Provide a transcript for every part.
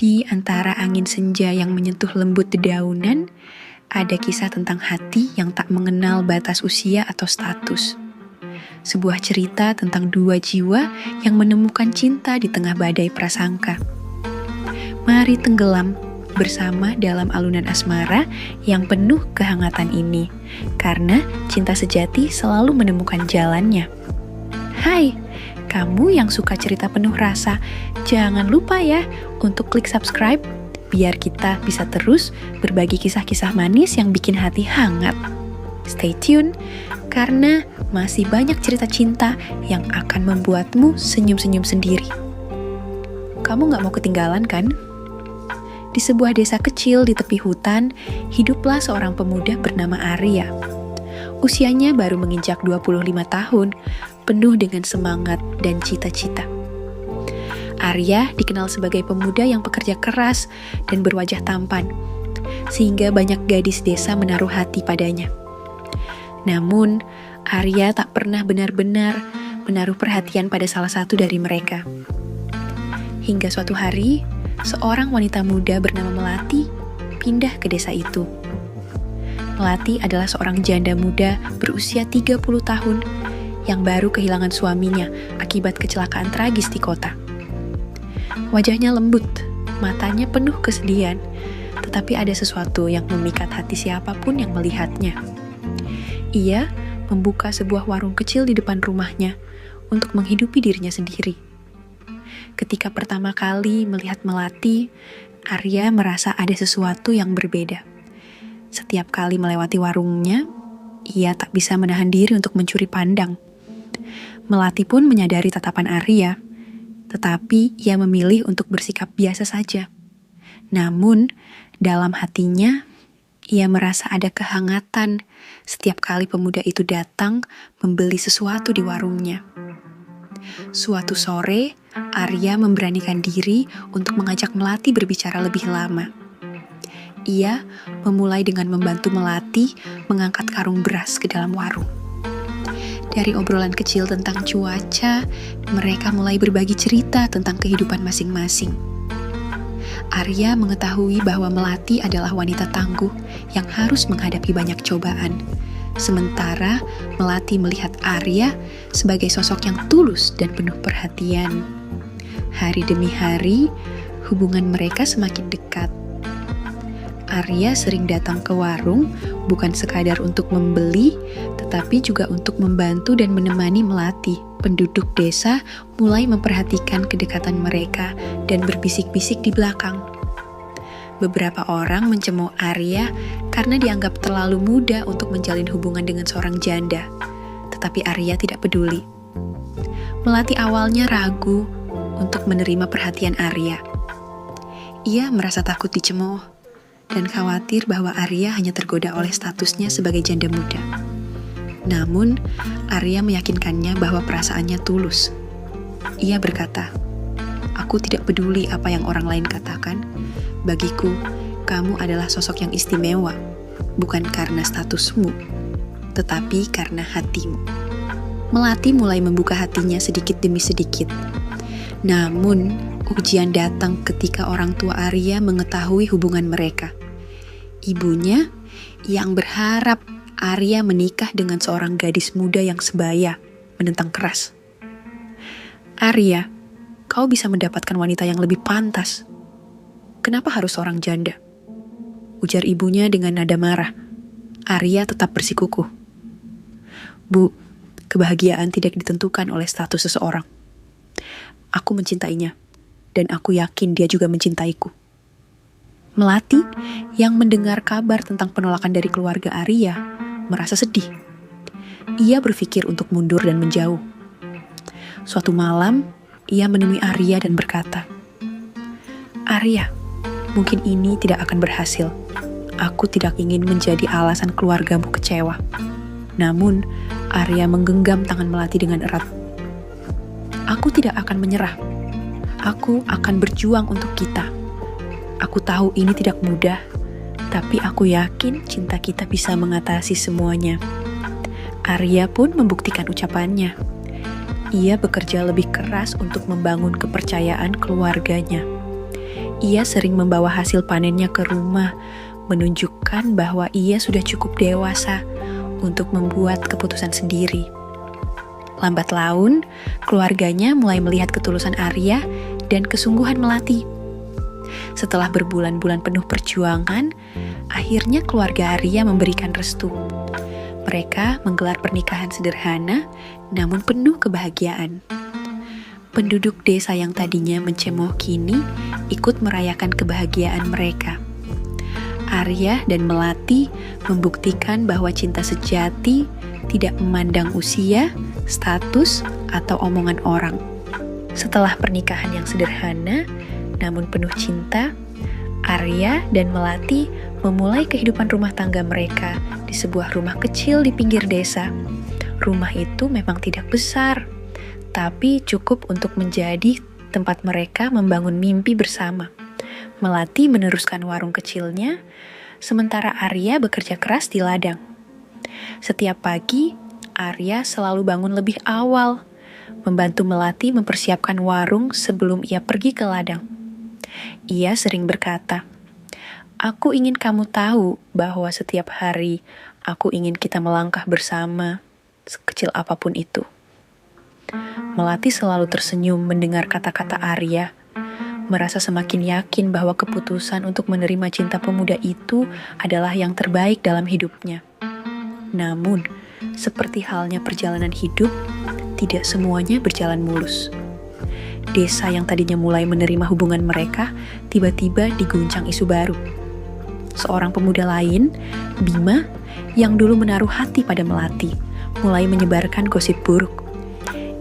Di antara angin senja yang menyentuh lembut dedaunan, ada kisah tentang hati yang tak mengenal batas usia atau status. Sebuah cerita tentang dua jiwa yang menemukan cinta di tengah badai prasangka. Mari tenggelam bersama dalam alunan asmara yang penuh kehangatan ini, karena cinta sejati selalu menemukan jalannya. Hai, kamu yang suka cerita penuh rasa, jangan lupa ya untuk klik subscribe biar kita bisa terus berbagi kisah-kisah manis yang bikin hati hangat. Stay tune, karena masih banyak cerita cinta yang akan membuatmu senyum-senyum sendiri. Kamu gak mau ketinggalan kan? Di sebuah desa kecil di tepi hutan, hiduplah seorang pemuda bernama Arya. Usianya baru menginjak 25 tahun, penuh dengan semangat dan cita-cita. Arya dikenal sebagai pemuda yang pekerja keras dan berwajah tampan, sehingga banyak gadis desa menaruh hati padanya. Namun, Arya tak pernah benar-benar menaruh perhatian pada salah satu dari mereka. Hingga suatu hari, seorang wanita muda bernama Melati pindah ke desa itu. Melati adalah seorang janda muda berusia 30 tahun yang baru kehilangan suaminya akibat kecelakaan tragis di kota. Wajahnya lembut, matanya penuh kesedihan, tetapi ada sesuatu yang memikat hati siapapun yang melihatnya. Ia membuka sebuah warung kecil di depan rumahnya untuk menghidupi dirinya sendiri. Ketika pertama kali melihat Melati, Arya merasa ada sesuatu yang berbeda. Setiap kali melewati warungnya, ia tak bisa menahan diri untuk mencuri pandang. Melati pun menyadari tatapan Arya, tetapi ia memilih untuk bersikap biasa saja. Namun, dalam hatinya, ia merasa ada kehangatan setiap kali pemuda itu datang membeli sesuatu di warungnya. Suatu sore, Arya memberanikan diri untuk mengajak Melati berbicara lebih lama. Ia memulai dengan membantu Melati mengangkat karung beras ke dalam warung. Dari obrolan kecil tentang cuaca, mereka mulai berbagi cerita tentang kehidupan masing-masing. Arya mengetahui bahwa Melati adalah wanita tangguh yang harus menghadapi banyak cobaan. Sementara Melati melihat Arya sebagai sosok yang tulus dan penuh perhatian. Hari demi hari, hubungan mereka semakin dekat. Arya sering datang ke warung bukan sekadar untuk membeli, tetapi juga untuk membantu dan menemani Melati. Penduduk desa mulai memperhatikan kedekatan mereka dan berbisik-bisik di belakang. Beberapa orang mencemooh Arya karena dianggap terlalu muda untuk menjalin hubungan dengan seorang janda. Tetapi Arya tidak peduli. Melati awalnya ragu untuk menerima perhatian Arya. Ia merasa takut dicemooh dan khawatir bahwa Arya hanya tergoda oleh statusnya sebagai janda muda. Namun, Arya meyakinkannya bahwa perasaannya tulus. Ia berkata, "Aku tidak peduli apa yang orang lain katakan. Bagiku, kamu adalah sosok yang istimewa, bukan karena statusmu, tetapi karena hatimu." Melati mulai membuka hatinya sedikit demi sedikit. Namun, ujian datang ketika orang tua Arya mengetahui hubungan mereka. Ibunya yang berharap Arya menikah dengan seorang gadis muda yang sebaya, menentang keras. "Arya, kau bisa mendapatkan wanita yang lebih pantas. Kenapa harus seorang janda?" ujar ibunya dengan nada marah. Arya tetap bersikukuh. "Bu, kebahagiaan tidak ditentukan oleh status seseorang. Aku mencintainya, dan aku yakin dia juga mencintaiku." Melati yang mendengar kabar tentang penolakan dari keluarga Arya merasa sedih. Ia berpikir untuk mundur dan menjauh. Suatu malam, ia menemui Arya dan berkata, "Arya, mungkin ini tidak akan berhasil. Aku tidak ingin menjadi alasan keluargamu kecewa." Namun, Arya menggenggam tangan Melati dengan erat. "Aku tidak akan menyerah. Aku akan berjuang untuk kita. Aku tahu ini tidak mudah, tapi aku yakin cinta kita bisa mengatasi semuanya." Arya pun membuktikan ucapannya. Ia bekerja lebih keras untuk membangun kepercayaan keluarganya. Ia sering membawa hasil panennya ke rumah, menunjukkan bahwa ia sudah cukup dewasa untuk membuat keputusan sendiri. Lambat laun, keluarganya mulai melihat ketulusan Arya dan kesungguhan Melati. Setelah berbulan-bulan penuh perjuangan, akhirnya keluarga Arya memberikan restu. Mereka menggelar pernikahan sederhana, namun penuh kebahagiaan. Penduduk desa yang tadinya mencemooh kini ikut merayakan kebahagiaan mereka. Arya dan Melati membuktikan bahwa cinta sejati tidak memandang usia, status, atau omongan orang. Setelah pernikahan yang sederhana, namun penuh cinta, Arya dan Melati memulai kehidupan rumah tangga mereka di sebuah rumah kecil di pinggir desa. Rumah itu memang tidak besar, tapi cukup untuk menjadi tempat mereka membangun mimpi bersama. Melati meneruskan warung kecilnya, sementara Arya bekerja keras di ladang. Setiap pagi, Arya selalu bangun lebih awal, membantu Melati mempersiapkan warung sebelum ia pergi ke ladang. Ia sering berkata, "Aku ingin kamu tahu bahwa setiap hari aku ingin kita melangkah bersama, sekecil apapun itu." Melati selalu tersenyum mendengar kata-kata Arya, merasa semakin yakin bahwa keputusan untuk menerima cinta pemuda itu adalah yang terbaik dalam hidupnya. Namun, seperti halnya perjalanan hidup, tidak semuanya berjalan mulus. Desa yang tadinya mulai menerima hubungan mereka, tiba-tiba diguncang isu baru. Seorang pemuda lain, Bima, yang dulu menaruh hati pada Melati, mulai menyebarkan gosip buruk.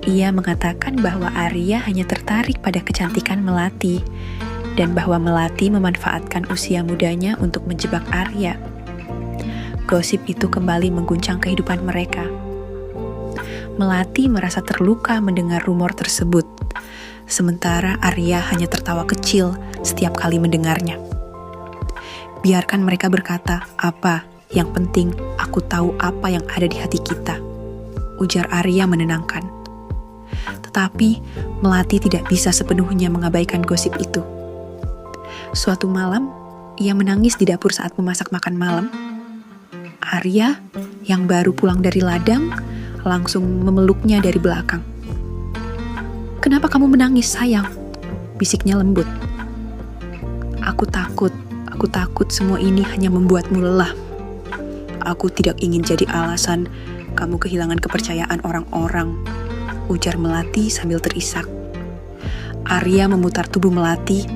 Ia mengatakan bahwa Arya hanya tertarik pada kecantikan Melati, dan bahwa Melati memanfaatkan usia mudanya untuk menjebak Arya. Gosip itu kembali mengguncang kehidupan mereka. Melati merasa terluka mendengar rumor tersebut, sementara Arya hanya tertawa kecil setiap kali mendengarnya. "Biarkan mereka berkata apa, yang penting aku tahu apa yang ada di hati kita," ujar Arya menenangkan. Tetapi Melati tidak bisa sepenuhnya mengabaikan gosip itu. Suatu malam, ia menangis di dapur saat memasak makan malam. Arya, yang baru pulang dari ladang, langsung memeluknya dari belakang. "Kenapa kamu menangis, sayang?" bisiknya lembut. Aku takut semua ini hanya membuatmu lelah. Aku tidak ingin jadi alasan kamu kehilangan kepercayaan orang-orang," ujar Melati sambil terisak. Arya memutar tubuh Melati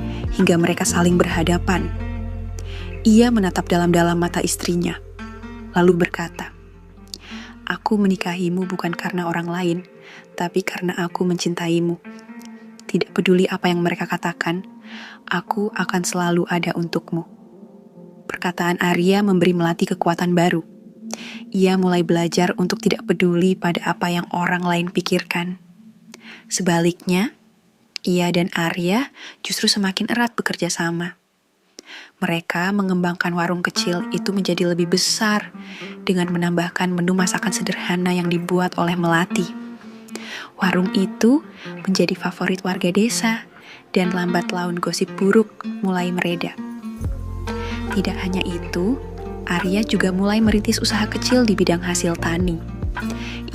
hingga mereka saling berhadapan. Ia menatap dalam-dalam mata istrinya, lalu berkata, "Aku menikahimu bukan karena orang lain, tapi karena aku mencintaimu. Tidak peduli apa yang mereka katakan, aku akan selalu ada untukmu." Perkataan Arya memberi Melati kekuatan baru. Ia mulai belajar untuk tidak peduli pada apa yang orang lain pikirkan. Sebaliknya, ia dan Arya justru semakin erat bekerja sama. Mereka mengembangkan warung kecil itu menjadi lebih besar dengan menambahkan menu masakan sederhana yang dibuat oleh Melati. Warung itu menjadi favorit warga desa dan lambat laun gosip buruk mulai mereda. Tidak hanya itu, Arya juga mulai merintis usaha kecil di bidang hasil tani.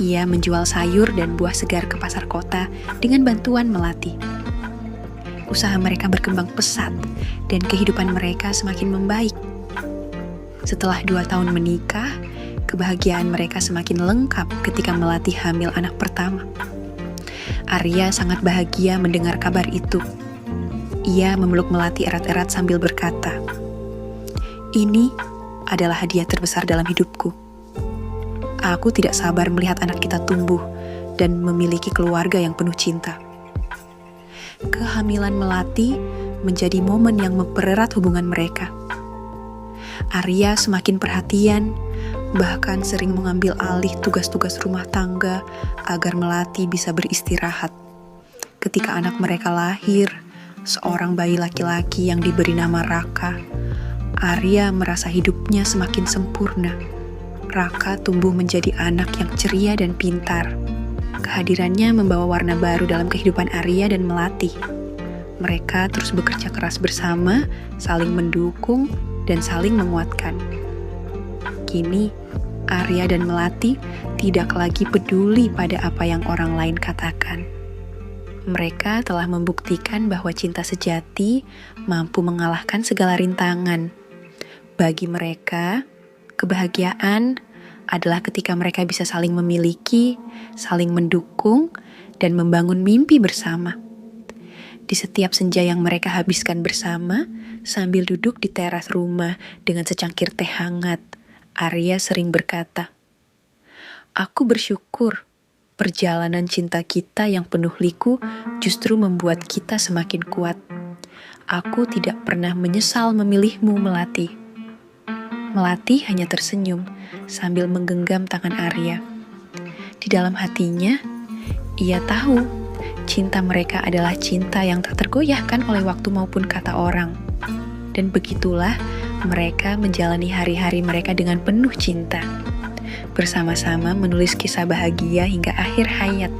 Ia menjual sayur dan buah segar ke pasar kota dengan bantuan Melati. Usaha mereka berkembang pesat dan kehidupan mereka semakin membaik. Setelah 2 tahun menikah, kebahagiaan mereka semakin lengkap ketika Melati hamil anak pertama. Arya sangat bahagia mendengar kabar itu. Ia memeluk Melati erat-erat sambil berkata, "Ini adalah hadiah terbesar dalam hidupku. Aku tidak sabar melihat anak kita tumbuh dan memiliki keluarga yang penuh cinta." Kehamilan Melati menjadi momen yang mempererat hubungan mereka. Arya semakin perhatian, bahkan sering mengambil alih tugas-tugas rumah tangga agar Melati bisa beristirahat. Ketika anak mereka lahir, seorang bayi laki-laki yang diberi nama Raka, Arya merasa hidupnya semakin sempurna. Raka tumbuh menjadi anak yang ceria dan pintar. Kehadirannya membawa warna baru dalam kehidupan Arya dan Melati. Mereka terus bekerja keras bersama, saling mendukung, dan saling menguatkan. Kini, Arya dan Melati tidak lagi peduli pada apa yang orang lain katakan. Mereka telah membuktikan bahwa cinta sejati mampu mengalahkan segala rintangan. Bagi mereka, kebahagiaan adalah ketika mereka bisa saling memiliki, saling mendukung, dan membangun mimpi bersama. Di setiap senja yang mereka habiskan bersama, sambil duduk di teras rumah dengan secangkir teh hangat, Arya sering berkata, "Aku bersyukur perjalanan cinta kita yang penuh liku justru membuat kita semakin kuat. Aku tidak pernah menyesal memilihmu, Melati." Melati hanya tersenyum sambil menggenggam tangan Arya. Di dalam hatinya, ia tahu cinta mereka adalah cinta yang tak tergoyahkan oleh waktu maupun kata orang. Dan begitulah mereka menjalani hari-hari mereka dengan penuh cinta. Bersama-sama menulis kisah bahagia hingga akhir hayat.